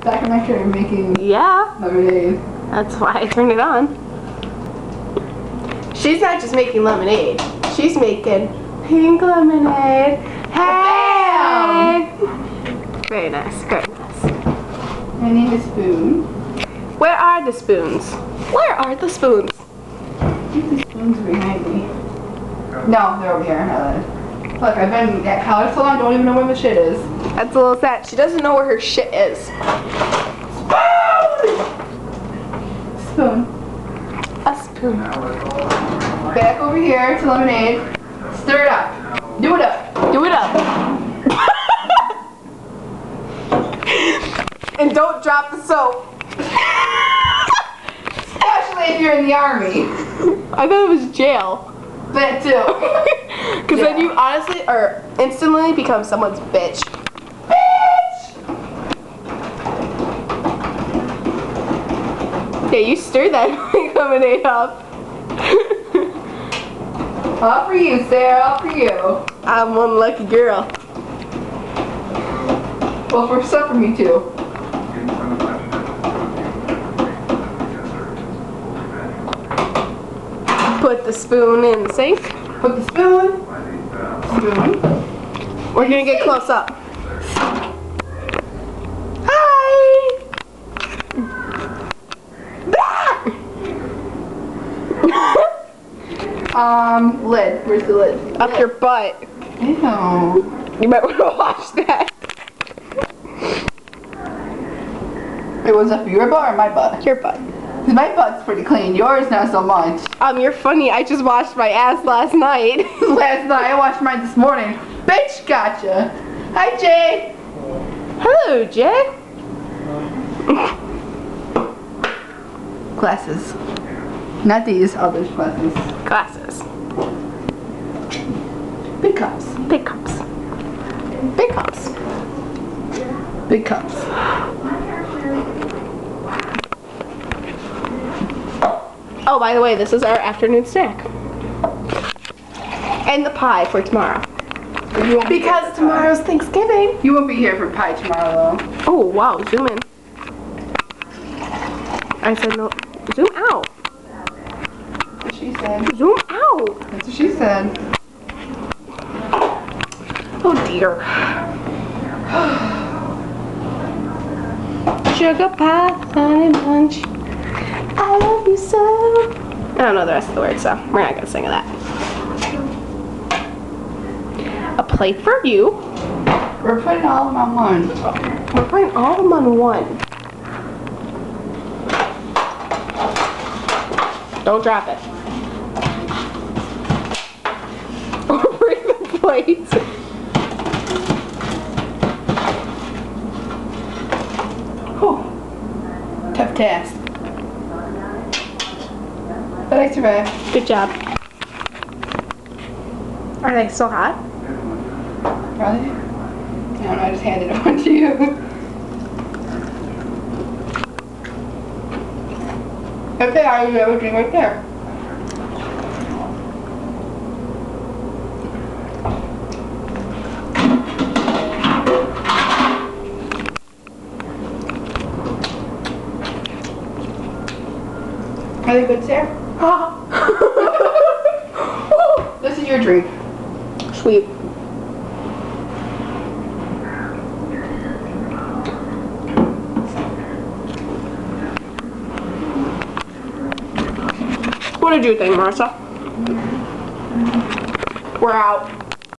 documentary making Yeah, lemonade. that's why I turned it on. She's not just making lemonade. She's making pink lemonade. Hey! Very nice, very nice. I need a spoon. Where are the spoons? Where are the spoons? I think the spoons are behind me. No, they're over here. Look, I've been at college so long, I don't even know where the shit is. That's a little sad. She doesn't know where her shit is. Spoon. A spoon. Back over here to lemonade. Stir it up. Do it up. Do it up. And don't drop the soap. Especially if you're in the army. I thought it was jail. That too. Because then you honestly or instantly become someone's bitch. Bitch! Yeah, you stir that lemonade up. All for you, Sarah. All for you. I'm one lucky girl. Well, for some for me too. Put the spoon in the sink. Put the spoon. Spoon. We're gonna get close up. Hi. Lid. Where's the lid? Up your butt. Ew. You might want to wash that. It was up your butt or my butt? Your butt. My butt's pretty clean. Yours not so much. You're funny. I just washed my ass last night. Last night I washed mine this morning. Bitch, gotcha. Hi, Jay. Hello, Jay. Glasses. Not these, others glasses. Glasses. Big cups. Big cups. Big cups. Big cups. Oh, by the way, this is our afternoon snack. And the pie for tomorrow. Because tomorrow's Thanksgiving. You won't be here for pie tomorrow, though. Oh, wow. Zoom in. I said no. Zoom out. That's what she said. Zoom out. That's what she said. Oh, dear. Sugar pie, honey bunch. I love you so. I don't know the rest of the words, so we're not gonna sing of that. A plate for you. We're putting all of them on one. We're putting all of them on one. Don't drop it. Bring the plate. Whew. Tough task. But I survived. Good job. Are they still hot? Probably. I don't know, I just handed it one to you. If they are, you have a drink right there. Are they good, Sarah? This is your drink. Sweet. What did you think, Marissa? We're out.